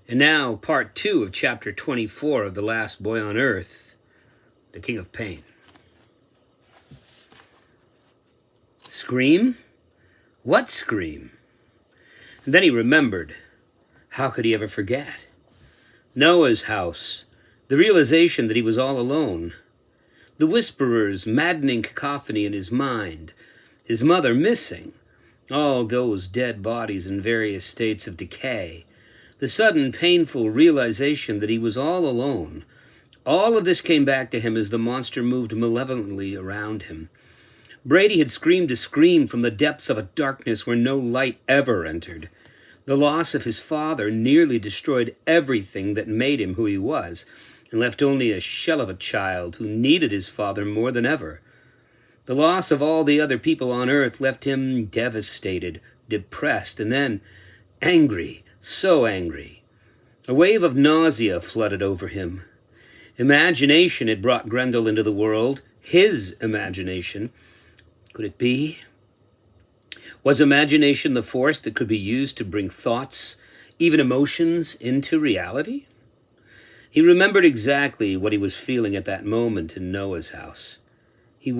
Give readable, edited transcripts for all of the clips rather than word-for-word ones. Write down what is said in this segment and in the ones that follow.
And now, part 2 of chapter 24 of The Last Boy on Earth, The King of Pain. Scream? What scream? And then he remembered. How could he ever forget? Noah's house, the realization that he was all alone, the whisperer's maddening cacophony in his mind, his mother missing, all those dead bodies in various states of decay, the sudden painful realization that he was all alone. All of this came back to him as the monster moved malevolently around him. Brady had screamed a scream from the depths of a darkness where no light ever entered. The loss of his father nearly destroyed everything that made him who he was, and left only a shell of a child who needed his father more than ever. The loss of all the other people on earth left him devastated, depressed, and then angry, so angry. A wave of nausea flooded over him. Imagination had brought Grendel into the world, his imagination. Could it be? Was imagination the force that could be used to bring thoughts, even emotions, into reality? He remembered exactly what he was feeling at that moment in Noah's house. He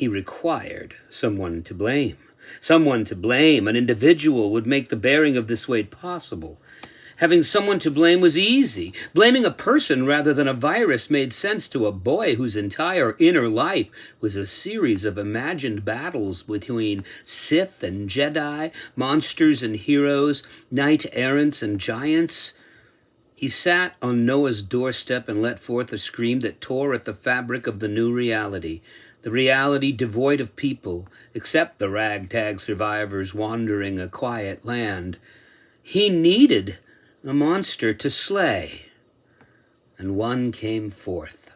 required someone to blame. Someone to blame. An individual would make the bearing of this weight possible. Having someone to blame was easy. Blaming a person rather than a virus made sense to a boy whose entire inner life was a series of imagined battles between Sith and Jedi, monsters and heroes, knight-errants and giants. He sat on Noah's doorstep and let forth a scream that tore at the fabric of the new reality, the reality devoid of people, except the ragtag survivors wandering a quiet land. He needed a monster to slay, and one came forth.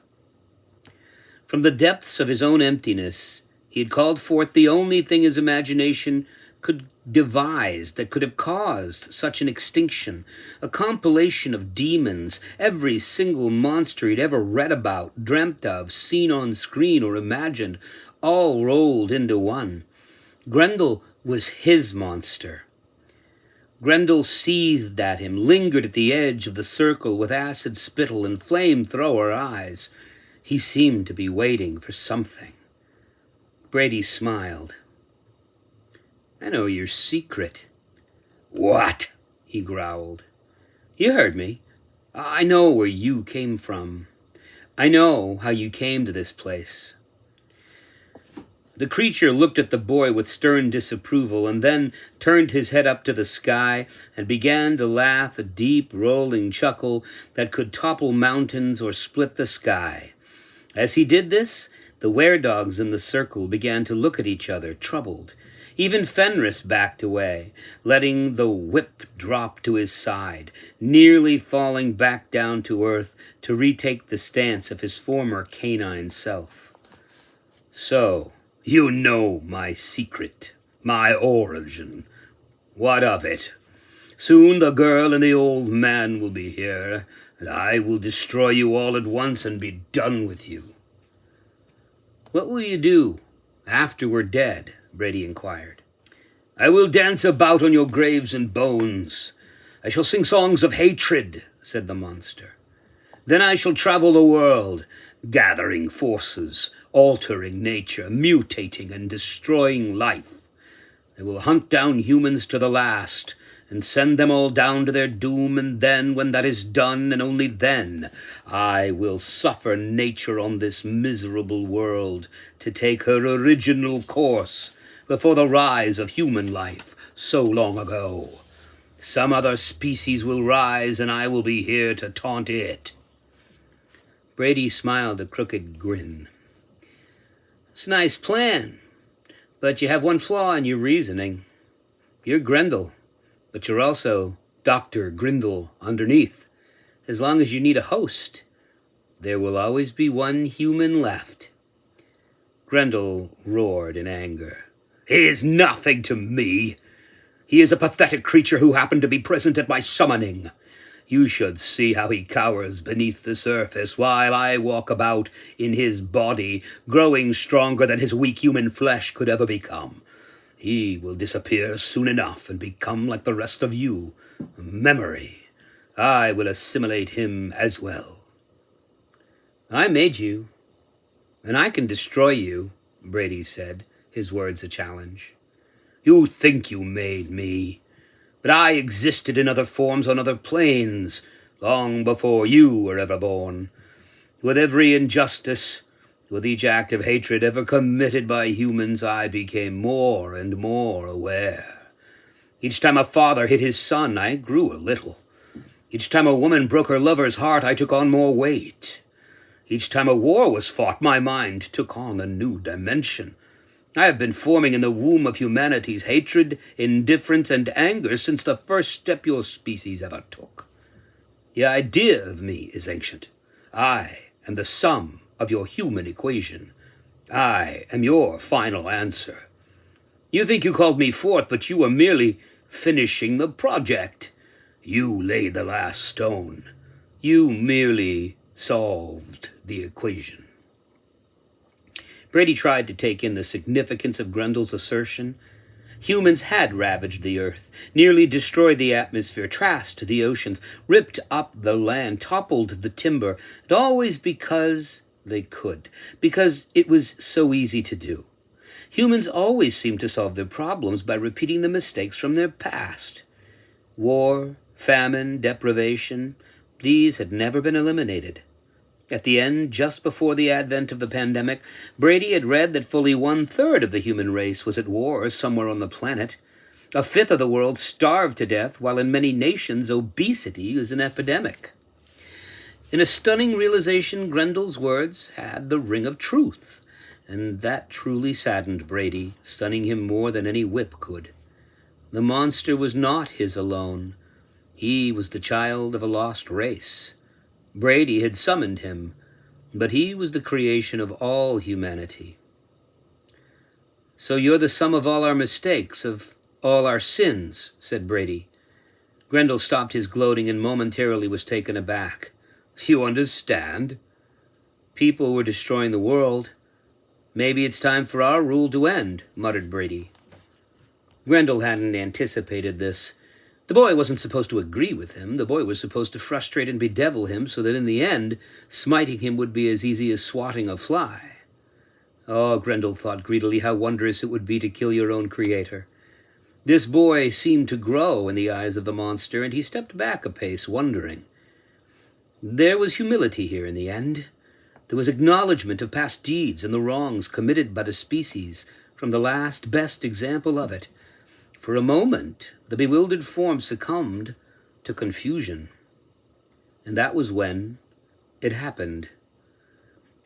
From the depths of his own emptiness, he had called forth the only thing his imagination could devise that could have caused such an extinction, a compilation of demons, every single monster he'd ever read about, dreamt of, seen on screen, or imagined, all rolled into one. Grendel was his monster. Grendel seethed at him, lingered at the edge of the circle with acid spittle and flamethrower eyes. He seemed to be waiting for something. Brady smiled. I know your secret. What? He growled. You heard me. I know where you came from. I know how you came to this place. The creature looked at the boy with stern disapproval and then turned his head up to the sky and began to laugh, a deep, rolling chuckle that could topple mountains or split the sky. As he did this, the weredogs in the circle began to look at each other, troubled. Even Fenris backed away, letting the whip drop to his side, nearly falling back down to earth to retake the stance of his former canine self. So, you know my secret, my origin. What of it? Soon the girl and the old man will be here, and I will destroy you all at once and be done with you. What will you do after we're dead? Brady inquired. I will dance about on your graves and bones. I shall sing songs of hatred, said the monster. Then I shall travel the world, gathering forces, altering nature, mutating and destroying life. I will hunt down humans to the last, and send them all down to their doom, and then, when that is done, and only then, I will suffer nature on this miserable world to take her original course before the rise of human life so long ago. Some other species will rise, and I will be here to taunt it. Brady smiled a crooked grin. It's a nice plan, but you have one flaw in your reasoning. You're Grendel, but you're also Dr. Grindel underneath. As long as you need a host, there will always be one human left. Grendel roared in anger. He is nothing to me. He is a pathetic creature who happened to be present at my summoning. You should see how he cowers beneath the surface while I walk about in his body, growing stronger than his weak human flesh could ever become. He will disappear soon enough and become like the rest of you, a memory, I will assimilate him as well. I made you, and I can destroy you, Brady said, his words a challenge. You think you made me, but I existed in other forms on other planes, long before you were ever born. With every injustice, with each act of hatred ever committed by humans, I became more and more aware. Each time a father hit his son, I grew a little. Each time a woman broke her lover's heart, I took on more weight. Each time a war was fought, my mind took on a new dimension. I have been forming in the womb of humanity's hatred, indifference, and anger since the first step your species ever took. The idea of me is ancient. I am the sum of your human equation. I am your final answer. You think you called me forth, but you were merely finishing the project. You laid the last stone. You merely solved the equation. Brady tried to take in the significance of Grendel's assertion. Humans had ravaged the earth, nearly destroyed the atmosphere, trashed the oceans, ripped up the land, toppled the timber, and always because they could, because it was so easy to do. Humans always seemed to solve their problems by repeating the mistakes from their past. War, famine, deprivation, these had never been eliminated. At the end, just before the advent of the pandemic, Brady had read that fully 1/3 of the human race was at war somewhere on the planet. 1/5 of the world starved to death, while in many nations obesity is an epidemic. In a stunning realization, Grendel's words had the ring of truth, and that truly saddened Brady, stunning him more than any whip could. The monster was not his alone. He was the child of a lost race. Brady had summoned him, but he was the creation of all humanity. So you're the sum of all our mistakes, of all our sins, said Brady. Grendel stopped his gloating and momentarily was taken aback. You understand? People were destroying the world. Maybe it's time for our rule to end, muttered Brady. Grendel hadn't anticipated this. The boy wasn't supposed to agree with him. The boy was supposed to frustrate and bedevil him so that in the end, smiting him would be as easy as swatting a fly. Oh, Grendel thought greedily, how wondrous it would be to kill your own creator. This boy seemed to grow in the eyes of the monster, and he stepped back a pace, wondering. There was humility here in the end. There was acknowledgement of past deeds and the wrongs committed by the species from the last best example of it. For a moment, the bewildered form succumbed to confusion. And that was when it happened.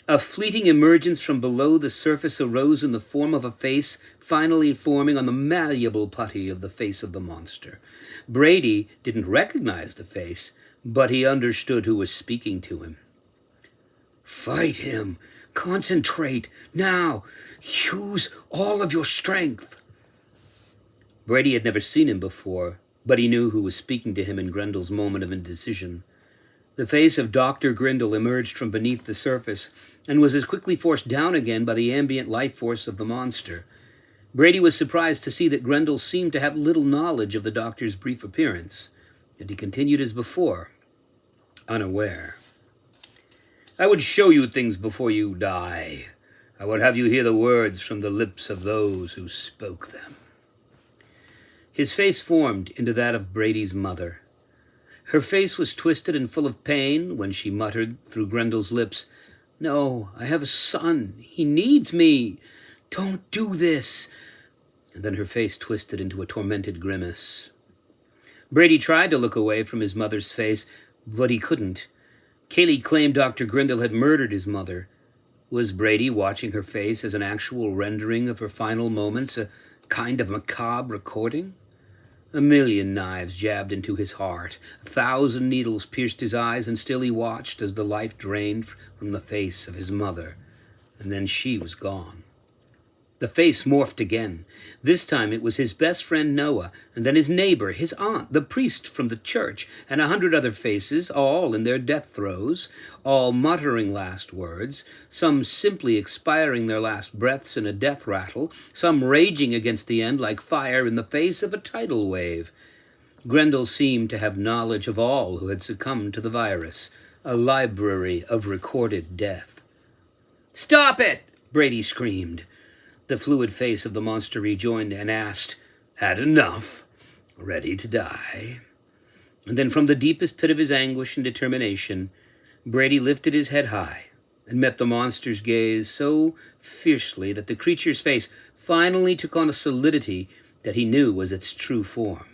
A fleeting emergence from below the surface arose in the form of a face finally forming on the malleable putty of the face of the monster. Brady didn't recognize the face, but he understood who was speaking to him. Fight him! Concentrate! Now! Use all of your strength! Brady had never seen him before, but he knew who was speaking to him in Grendel's moment of indecision. The face of Dr. Grendel emerged from beneath the surface and was as quickly forced down again by the ambient life force of the monster. Brady was surprised to see that Grendel seemed to have little knowledge of the doctor's brief appearance, and he continued as before, unaware. I would show you things before you die. I would have you hear the words from the lips of those who spoke them. His face formed into that of Brady's mother. Her face was twisted and full of pain when she muttered through Grendel's lips, No, I have a son. He needs me. Don't do this. And then her face twisted into a tormented grimace. Brady tried to look away from his mother's face, but he couldn't. Kaylee claimed Dr. Grendel had murdered his mother. Was Brady watching her face as an actual rendering of her final moments, a kind of macabre recording? 1,000,000 knives jabbed into his heart, 1,000 needles pierced his eyes, and still he watched as the life drained from the face of his mother, and then she was gone. The face morphed again. This time it was his best friend Noah, and then his neighbor, his aunt, the priest from the church, and 100 other faces, all in their death throes, all muttering last words, some simply expiring their last breaths in a death rattle, some raging against the end like fire in the face of a tidal wave. Grendel seemed to have knowledge of all who had succumbed to the virus, a library of recorded death. "Stop it!" Brady screamed. The fluid face of the monster rejoined and asked, "Had enough? Ready to die?" And then from the deepest pit of his anguish and determination, Brady lifted his head high and met the monster's gaze so fiercely that the creature's face finally took on a solidity that he knew was its true form.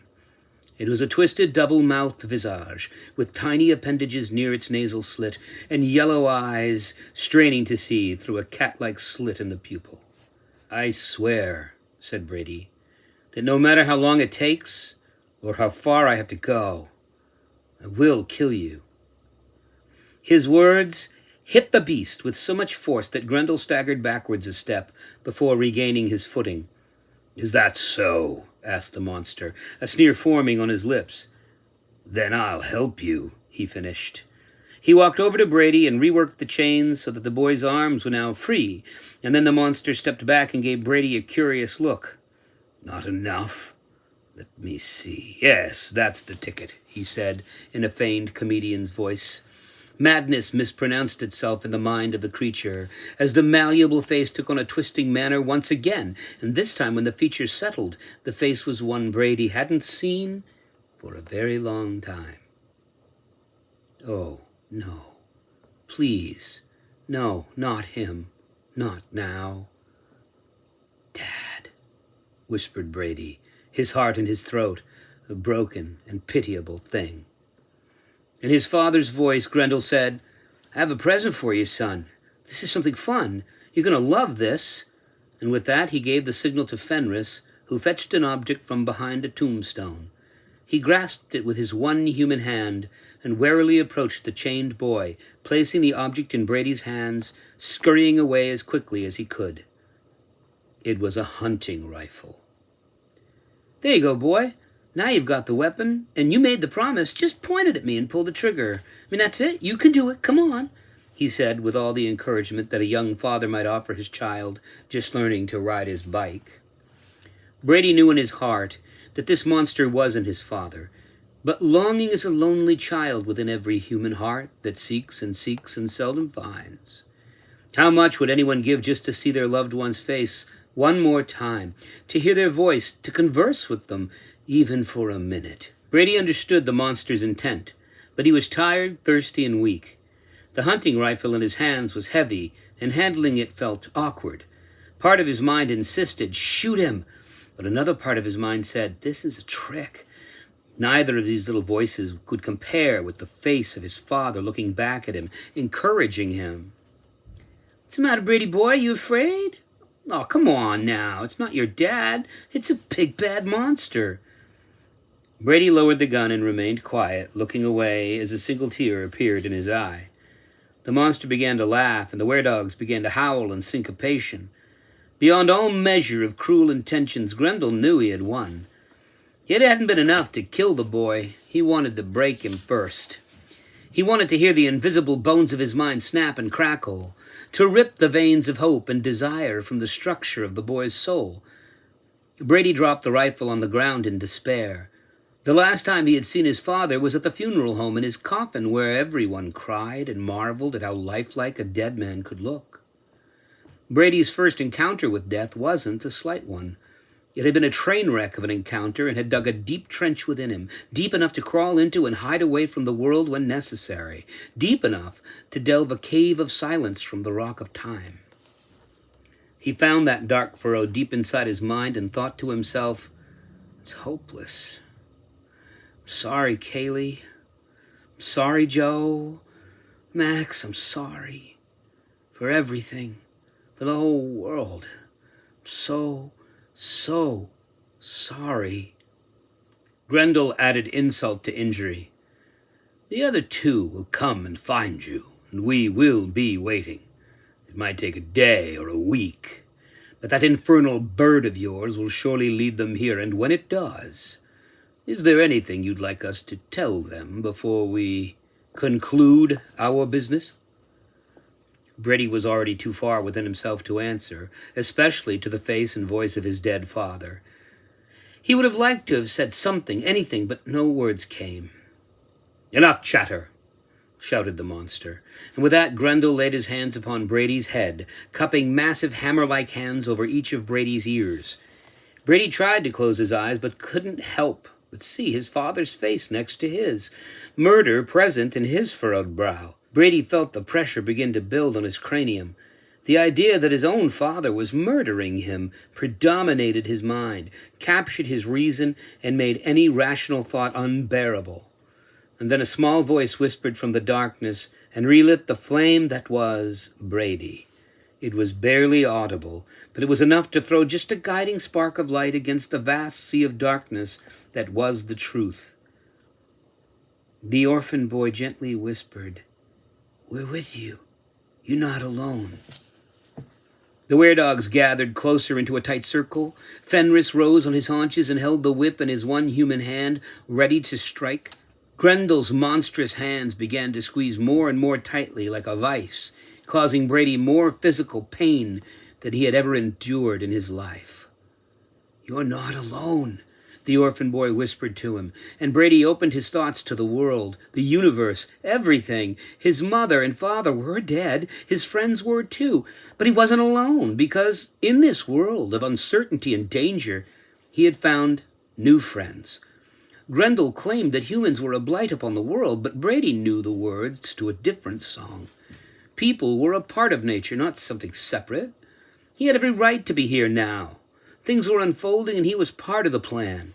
It was a twisted, double-mouthed visage, with tiny appendages near its nasal slit, and yellow eyes straining to see through a cat-like slit in the pupil. "I swear," said Brady, "that no matter how long it takes, or how far I have to go, I will kill you." His words hit the beast with so much force that Grendel staggered backwards a step before regaining his footing. "Is that so?" asked the monster, a sneer forming on his lips. "Then I'll help you," he finished. He walked over to Brady and reworked the chains so that the boy's arms were now free, and then the monster stepped back and gave Brady a curious look. "Not enough? Let me see. Yes, that's the ticket," he said in a feigned comedian's voice. Madness mispronounced itself in the mind of the creature, as the malleable face took on a twisting manner once again, and this time when the features settled, the face was one Brady hadn't seen for a very long time. "Oh, no. Please. No, not him. Not now." "Dad," whispered Brady, his heart in his throat, a broken and pitiable thing. In his father's voice, Grendel said, "I have a present for you, son. This is something fun. You're going to love this." And with that, he gave the signal to Fenris, who fetched an object from behind a tombstone. He grasped it with his one human hand and warily approached the chained boy, placing the object in Brady's hands, scurrying away as quickly as he could. It was a hunting rifle. "There you go, boy. Now you've got the weapon, and you made the promise. Just point it at me and pull the trigger. That's it. You can do it. Come on," he said with all the encouragement that a young father might offer his child just learning to ride his bike. Brady knew in his heart that this monster wasn't his father, but longing is a lonely child within every human heart that seeks and seldom finds. How much would anyone give just to see their loved one's face one more time, to hear their voice, to converse with them, even for a minute? Brady understood the monster's intent, but he was tired, thirsty, and weak. The hunting rifle in his hands was heavy, and handling it felt awkward. Part of his mind insisted, "Shoot him," but another part of his mind said, "This is a trick." Neither of these little voices could compare with the face of his father looking back at him, encouraging him. "What's the matter, Brady boy? You afraid?" "Oh, come on now. It's not your dad. It's a big bad monster." Brady lowered the gun and remained quiet, looking away as a single tear appeared in his eye. The monster began to laugh, and the weredogs began to howl in syncopation. Beyond all measure of cruel intentions, Grendel knew he had won. It hadn't been enough to kill the boy. He wanted to break him first. He wanted to hear the invisible bones of his mind snap and crackle, to rip the veins of hope and desire from the structure of the boy's soul. Brady dropped the rifle on the ground in despair. The last time he had seen his father was at the funeral home in his coffin, where everyone cried and marveled at how lifelike a dead man could look. Brady's first encounter with death wasn't a slight one. It had been a train wreck of an encounter and had dug a deep trench within him, deep enough to crawl into and hide away from the world when necessary, deep enough to delve a cave of silence from the rock of time. He found that dark furrow deep inside his mind and thought to himself, "It's hopeless. I'm sorry, Kaylee. I'm sorry, Joe. Max, I'm sorry. For everything. For the whole world. I'm so sorry." Grendel added insult to injury. "The other two will come and find you, and we will be waiting. It might take a day or a week, but that infernal bird of yours will surely lead them here, and when it does, is there anything you'd like us to tell them before we conclude our business?" Brady was already too far within himself to answer, especially to the face and voice of his dead father. He would have liked to have said something, anything, but no words came. "Enough chatter," shouted the monster, and with that Grendel laid his hands upon Brady's head, cupping massive hammer-like hands over each of Brady's ears. Brady tried to close his eyes, but couldn't help but see his father's face next to his, murder present in his furrowed brow. Brady felt the pressure begin to build on his cranium. The idea that his own father was murdering him predominated his mind, captured his reason, and made any rational thought unbearable. And then a small voice whispered from the darkness and relit the flame that was Brady. It was barely audible, but it was enough to throw just a guiding spark of light against the vast sea of darkness that was the truth. The orphan boy gently whispered, "We're with you. You're not alone." The weredogs gathered closer into a tight circle. Fenris rose on his haunches and held the whip in his one human hand, ready to strike. Grendel's monstrous hands began to squeeze more and more tightly like a vice, causing Brady more physical pain than he had ever endured in his life. "You're not alone," the orphan boy whispered to him, and Brady opened his thoughts to the world, the universe, everything. His mother and father were dead, his friends were too, but he wasn't alone, because in this world of uncertainty and danger, he had found new friends. Grendel claimed that humans were a blight upon the world, but Brady knew the words to a different song. People were a part of nature, not something separate. He had every right to be here now. Things were unfolding, and he was part of the plan.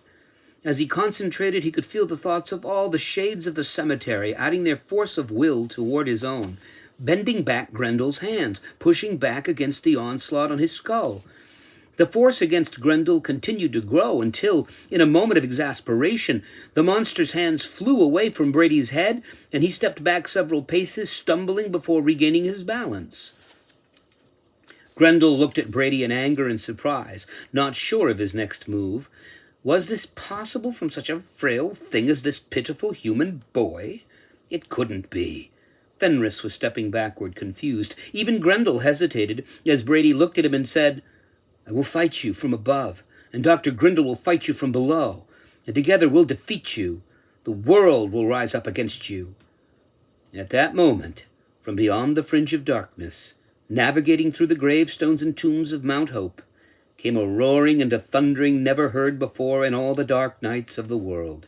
As he concentrated, he could feel the thoughts of all the shades of the cemetery adding their force of will toward his own, bending back Grendel's hands, pushing back against the onslaught on his skull. The force against Grendel continued to grow until, in a moment of exasperation, the monster's hands flew away from Brady's head, and he stepped back several paces, stumbling before regaining his balance. Grendel looked at Brady in anger and surprise, not sure of his next move. Was this possible from such a frail thing as this pitiful human boy? It couldn't be. Fenris was stepping backward, confused. Even Grendel hesitated as Brady looked at him and said, "I will fight you from above, and Dr. Grendel will fight you from below, and together we'll defeat you. The world will rise up against you." At that moment, from beyond the fringe of darkness, navigating through the gravestones and tombs of Mount Hope, came a roaring and a thundering never heard before in all the dark nights of the world.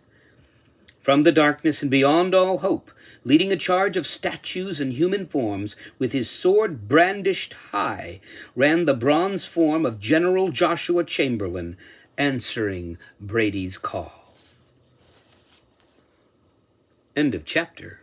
From the darkness and beyond all hope, leading a charge of statues and human forms, with his sword brandished high, ran the bronze form of General Joshua Chamberlain, answering Brady's call. End of chapter.